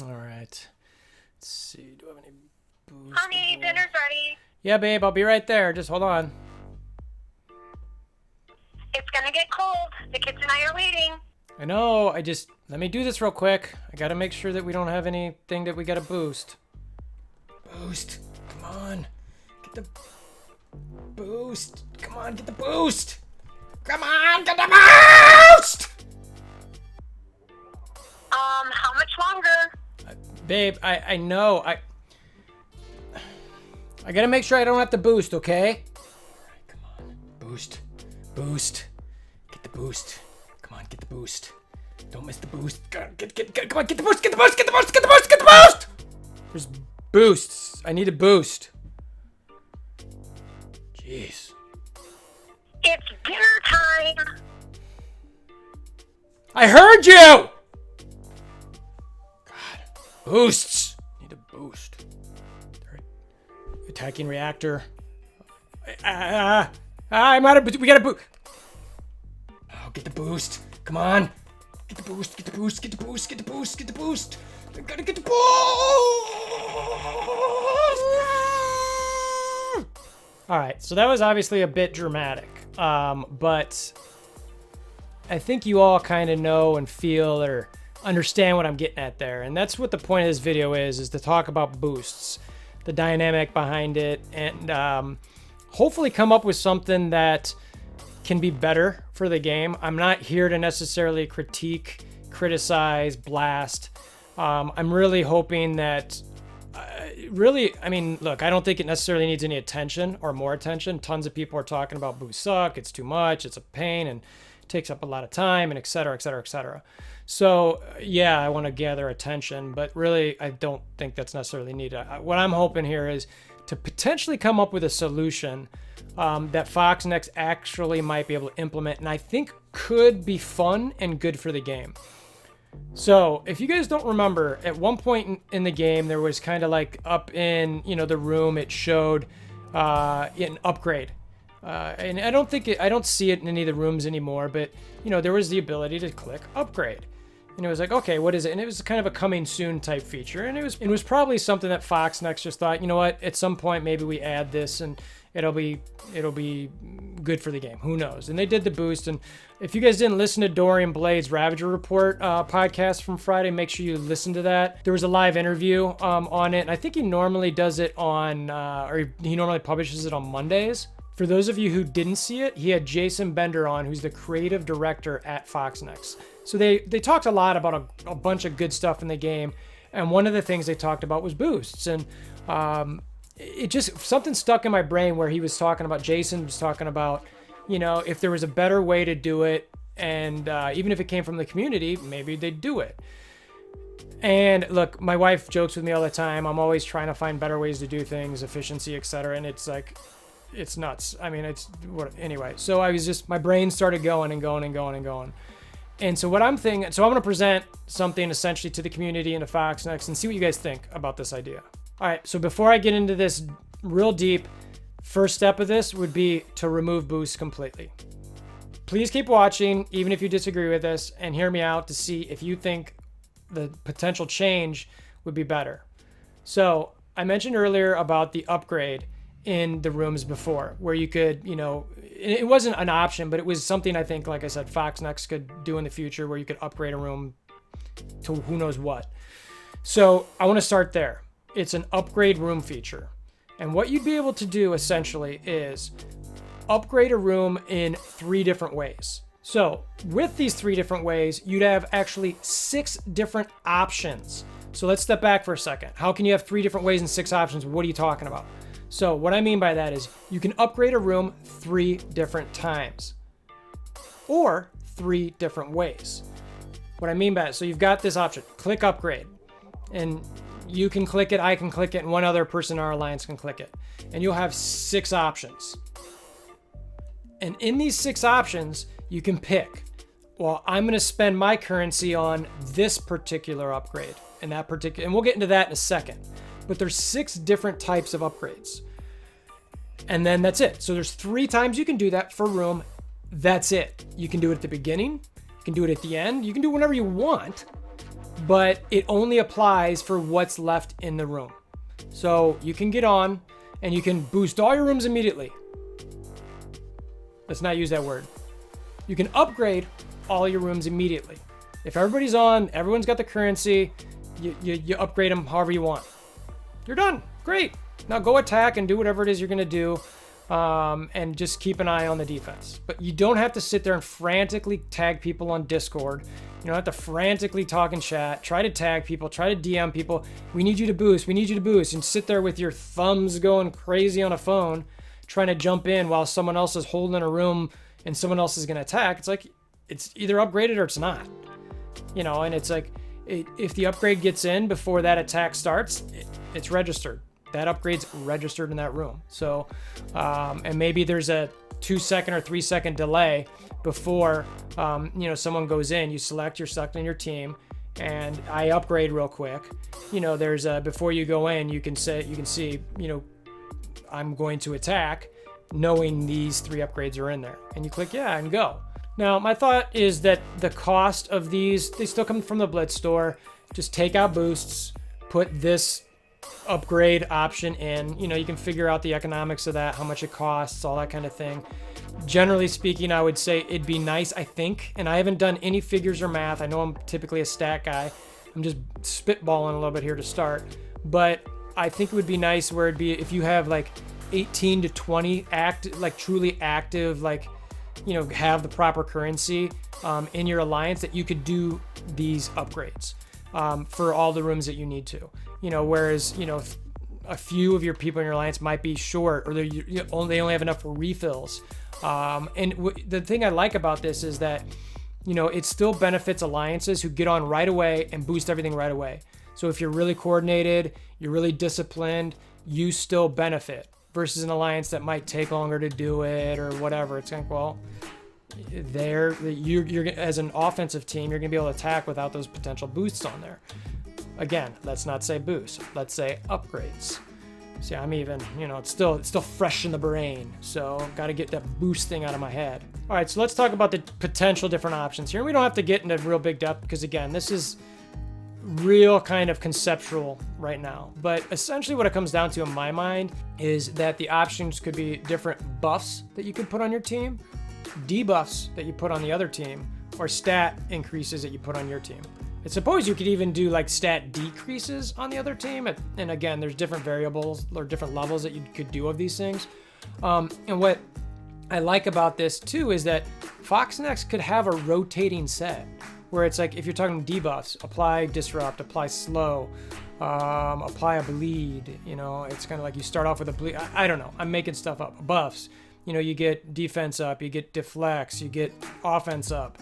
All right. Let's see. Do I have any booze? Honey, dinner's ready. Yeah, babe. I'll be right there. Just hold on. It's gonna get cold. The kids and I are waiting. I know. Let me do this real quick. I gotta make sure that we don't have anything that we gotta boost. Boost. Come on. Get the boost. Come on, get the boost. Come on, get the boost. How much longer? Babe, I know. I gotta make sure I don't have to boost, okay? Alright, come on. Boost. Boost. Get the boost. Come on, get the boost. Don't miss the boost. Come on, get the boost, get the boost, get the boost, get the boost, get the boost! There's boosts. I need a boost. Jeez. It's dinner time. I heard you! God. Boosts. Need a boost. Attacking reactor. I'm out of. We gotta boost. Oh, get the boost. Come on. Get the boost. Get the boost. Get the boost. Get the boost. Get the boost. I gotta get the boost. All right. So that was obviously a bit dramatic, but I think you all kind of know and feel or understand what I'm getting at there, and that's what the point of this video is to talk about boosts, the dynamic behind it, and hopefully come up with something that can be better for the game. I'm not here to necessarily critique, criticize, blast. I'm really hoping that look, I don't think it necessarily needs any attention or more attention. Tons of people are talking about boosts suck, it's too much, it's a pain, and it takes up a lot of time, and et cetera, et cetera, et cetera. So yeah, I want to gather attention, but really I don't think that's necessarily needed. What I'm hoping here is to potentially come up with a solution that Fox Next actually might be able to implement, and I think could be fun and good for the game. So if you guys don't remember, at one point in the game, there was kind of like up in, the room, it showed an upgrade. And I don't see it in any of the rooms anymore, but there was the ability to click upgrade. And it was like, okay, what is it? And it was kind of a coming soon type feature. And it was probably something that Fox Next just thought, you know what, at some point maybe we add this and it'll be good for the game. Who knows? And they did the boost. And if you guys didn't listen to Dorian Blade's Ravager Report podcast from Friday, make sure you listen to that. There was a live interview on it. And I think he normally does it on, or he normally publishes it on Mondays. For those of you who didn't see it, he had Jason Bender on, who's the creative director at Fox Next. So they talked a lot about a bunch of good stuff in the game, and one of the things they talked about was boosts. And it just, something stuck in my brain where Jason was talking about, if there was a better way to do it, and even if it came from the community, maybe they'd do it. And look, my wife jokes with me all the time. I'm always trying to find better ways to do things, efficiency, etc. And it's like, it's nuts. I mean, anyway. So my brain started going and going and going and going. And so what I'm thinking, so I'm going to present something essentially to the community and to Fox Next and see what you guys think about this idea. All right. So before I get into this real deep, first step of this would be to remove boosts completely. Please keep watching, even if you disagree with this, and hear me out to see if you think the potential change would be better. So I mentioned earlier about the upgrade in the rooms before, where you could, it wasn't an option, but it was something I think, like I said, Fox Next could do in the future, where you could upgrade a room to who knows what. So I want to start there. It's an upgrade room feature. And what you'd be able to do essentially is upgrade a room in 3 different ways. So with these 3 different ways, you'd have actually 6 different options. So let's step back for a second. How can you have 3 different ways and 6 options? What are you talking about? So what I mean by that is you can upgrade a room 3 different times or 3 different ways. What I mean by that, so you've got this option, click upgrade, and you can click it, I can click it, and one other person in our alliance can click it. And you'll have 6 options. And in these 6 options, you can pick, well, I'm going to spend my currency on this particular upgrade and and we'll get into that in a second. But there's 6 different types of upgrades. And then that's it. So there's 3 times you can do that for room. That's it. You can do it at the beginning. You can do it at the end. You can do it whenever you want. but it only applies for what's left in the room. So you can get on and you can boost all your rooms immediately. Let's not use that word. You can upgrade all your rooms immediately. If everybody's on, everyone's got the currency, you upgrade them however you want. You're done. Great. Now go attack and do whatever it is you're going to do, and just keep an eye on the defense. But you don't have to sit there and frantically tag people on Discord. You don't have to frantically talk in chat, try to tag people, try to DM people. We need you to boost. We need you to boost. And sit there with your thumbs going crazy on a phone, trying to jump in while someone else is holding a room and someone else is going to attack. It's like, it's either upgraded or it's not. And it's like, if the upgrade gets in before that attack starts, it's registered. That upgrade's registered in that room. So, and maybe there's a 2-second or 3-second delay before, someone goes in. You select, you're selecting your team, and I upgrade real quick. There's before you go in, you can see, I'm going to attack, knowing these 3 upgrades are in there, and you click yeah and go. Now, my thought is that the cost of these, they still come from the Blitz store. Just take out boosts, put this upgrade option in. You can figure out the economics of that, how much it costs, all that kind of thing. Generally speaking, I would say it'd be nice, I think, and I haven't done any figures or math. I know I'm typically a stat guy. I'm just spitballing a little bit here to start. But I think it would be nice where it'd be, if you have like 18 to 20 truly active, have the proper currency in your alliance, that you could do these upgrades for all the rooms that you need to. Whereas, a few of your people in your alliance might be short, or they only have enough for refills. The thing I like about this is that, it still benefits alliances who get on right away and boost everything right away. So if you're really coordinated, you're really disciplined, you still benefit, versus an alliance that might take longer to do it or whatever. It's like, well, you're as an offensive team, you're gonna be able to attack without those potential boosts on there. Again, let's not say boost, let's say upgrades. See, I'm even, it's still fresh in the brain, so got to get that boost thing out of my head. All right, so let's talk about the potential different options here. We don't have to get into real big depth because, again, this is real kind of conceptual right now. But essentially what it comes down to in my mind is that the options could be different buffs that you could put on your team, debuffs that you put on the other team, or stat increases that you put on your team. I suppose you could even do like stat decreases on the other team. And again, there's different variables or different levels that you could do of these things. And what I like about this too is that Foxnex could have a rotating set where it's like, if you're talking debuffs, apply disrupt, apply slow, apply a bleed. It's kind of like you start off with a bleed. I don't know. I'm making stuff up. Buffs, you get defense up, you get deflects, you get offense up.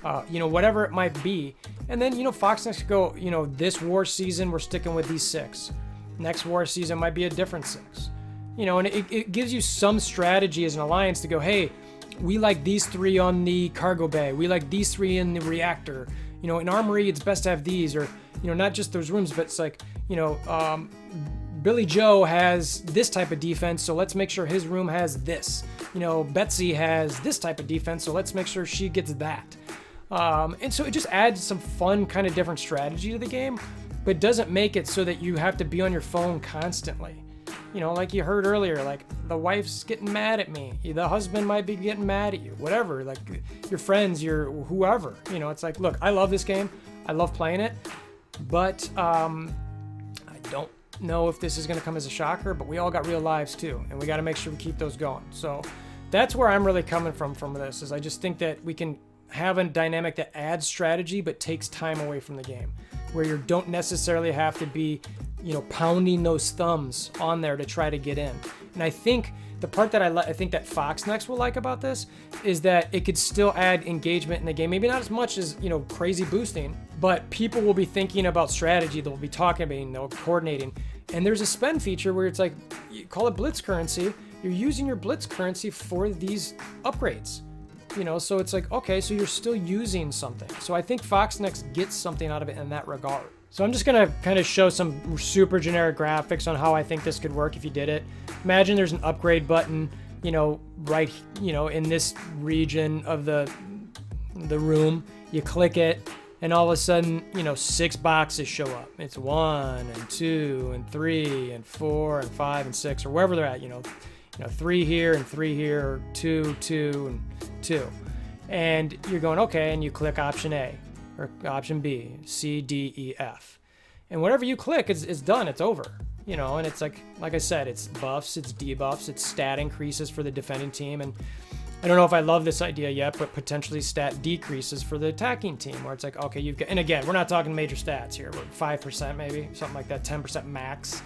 Whatever it might be. And then, Foxnex could go, this war season, we're sticking with these 6. Next war season might be a different 6. And it gives you some strategy as an alliance to go, hey, we like these 3 on the cargo bay. We like these 3 in the reactor. In armory, it's best to have these, or, not just those rooms, but it's like, Billy Joe has this type of defense, so let's make sure his room has this. Betsy has this type of defense, so let's make sure she gets that. And so it just adds some fun kind of different strategy to the game, but doesn't make it so that you have to be on your phone constantly. Like you heard earlier, like the wife's getting mad at me, the husband might be getting mad at you, whatever, like your friends, your whoever, it's like, look, I love this game. I love playing it, but I don't know if this is going to come as a shocker, but we all got real lives too, and we got to make sure we keep those going. So that's where I'm really coming from this, is I just think that we can have a dynamic that adds strategy but takes time away from the game, where you don't necessarily have to be, pounding those thumbs on there to try to get in. And I think the part that I think that Foxnex will like about this is that it could still add engagement in the game. Maybe not as much as, crazy boosting, but people will be thinking about strategy. They'll be talking about, they'll coordinating. And there's a spend feature where it's like, you call it blitz currency. You're using your blitz currency for these upgrades. So it's like, okay, so you're still using something. So I think Foxnex gets something out of it in that regard. So I'm just going to kind of show some super generic graphics on how I think this could work if you did it. Imagine there's an upgrade button, right, in this region of the room. You click it, and all of a sudden, 6 boxes show up. It's 1 and 2 and 3 and 4 and 5 and 6, or wherever they're at, 3 here and 3 here, or 2, 2, and 2. And you're going, okay, and you click option A or option B, C, D, E, F. And whatever you click, it's done, it's over. And it's like I said, it's buffs, it's debuffs, it's stat increases for the defending team. And I don't know if I love this idea yet, but potentially stat decreases for the attacking team, where it's like, okay, you've got, and again, we're not talking major stats here, we're 5% maybe, something like that, 10% max.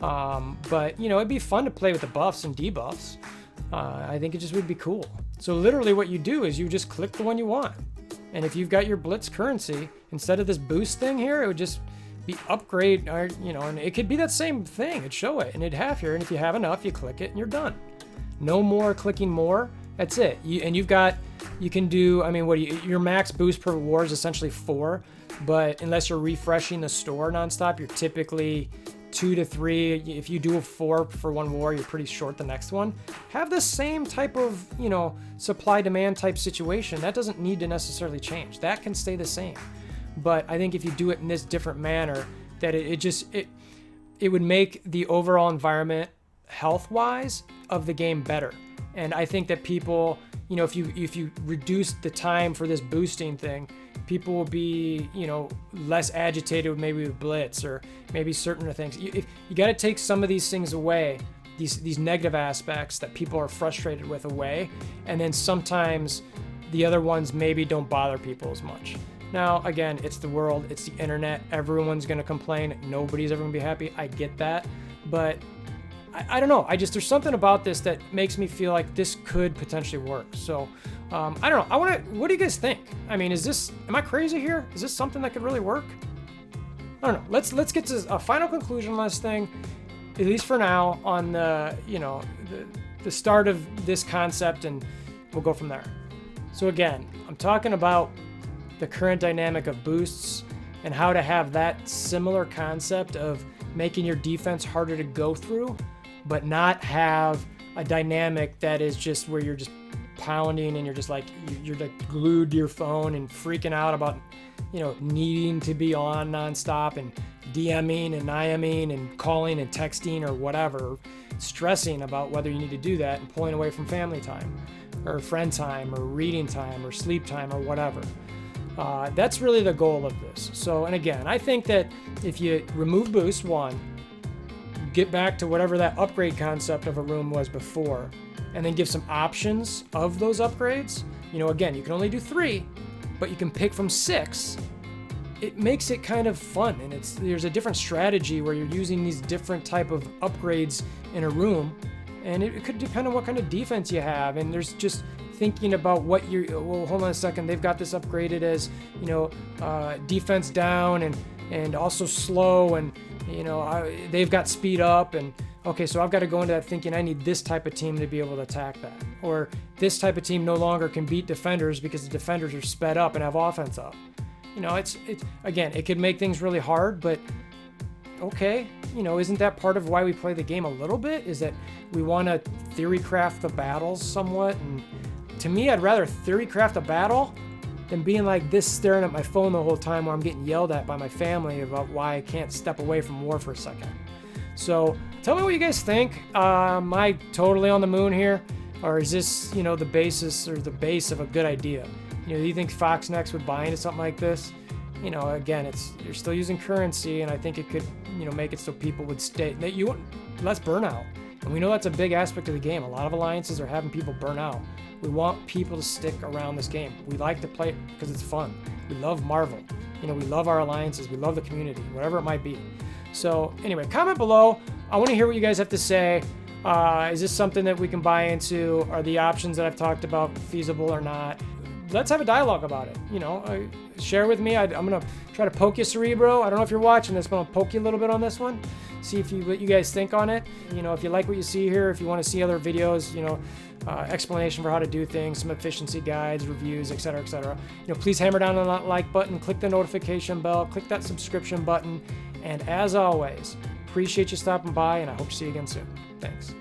But it'd be fun to play with the buffs and debuffs. I think it just would be cool. So literally what you do is you just click the one you want. And if you've got your blitz currency, instead of this boost thing here, it would just be upgrade, or, and it could be that same thing. It'd show it and it'd have here. And if you have enough, you click it and you're done. No more clicking more. That's it. You can do, your max boost per war is essentially 4, but unless you're refreshing the store nonstop, you're typically 2 to 3. If you do a 4 for one war, you're pretty short the next one. Have the same type of, supply demand type situation. That doesn't need to necessarily change. That can stay the same. But I think if you do it in this different manner, that it would make the overall environment health-wise of the game better. And I think that people, if you reduce the time for this boosting thing, people will be, less agitated with maybe with blitz or maybe certain things. You got to take some of these things away, these negative aspects that people are frustrated with away, and then sometimes the other ones maybe don't bother people as much. Now, again, it's the world, it's the internet, everyone's going to complain, nobody's ever going to be happy, I get that, but I don't know. There's something about this that makes me feel like this could potentially work. So, I don't know. What do you guys think? am I crazy here? Is this something that could really work? I don't know. Let's get to a final conclusion on this thing, at least for now, on the start of this concept, and we'll go from there. So again, I'm talking about the current dynamic of boosts and how to have that similar concept of making your defense harder to go through, but not have a dynamic that is just where you're just pounding and you're just like glued to your phone and freaking out about, needing to be on nonstop and DMing and IMing and calling and texting or whatever, stressing about whether you need to do that and pulling away from family time or friend time or reading time or sleep time or whatever. That's really the goal of this. So, and again, I think that if you remove boost 1, get back to whatever that upgrade concept of a room was before, and then give some options of those upgrades. Again, you can only do 3, but you can pick from 6. It makes it kind of fun, and there's a different strategy where you're using these different type of upgrades in a room, and it could depend on what kind of defense you have, and there's just thinking about what well, hold on a second, they've got this upgraded as, defense down and also slow, and they've got speed up, and okay, so I've got to go into that thinking I need this type of team to be able to attack that, or this type of team no longer can beat defenders because the defenders are sped up and have offense up. It's again, it could make things really hard, but okay, isn't that part of why we play the game a little bit, is that we want to theory craft the battles somewhat? And to me, I'd rather theory craft a battle than being like this, staring at my phone the whole time where I'm getting yelled at by my family about why I can't step away from war for a second. So tell me what you guys think. Am I totally on the moon here? Or is this, the basis or the base of a good idea? Do you think Foxnext would buy into something like this? Again, you're still using currency, and I think it could, make it so people would stay. That you want less burnout. And we know that's a big aspect of the game. A lot of alliances are having people burn out. We want people to stick around this game. We like to play it because it's fun. We love Marvel. We love our alliances. We love the community, whatever it might be. So anyway, comment below. I want to hear what you guys have to say. Is this something that we can buy into? Are the options that I've talked about feasible or not? Let's have a dialogue about it. Share with me. I'm going to try to poke you, Cerebro. I don't know if you're watching this, but I'll poke you a little bit on this one. See what you guys think on it. If you like what you see here, if you want to see other videos, explanation for how to do things, some efficiency guides, reviews, etc., etc. Please hammer down on that like button, click the notification bell, click that subscription button, and as always, appreciate you stopping by, and I hope to see you again soon. Thanks.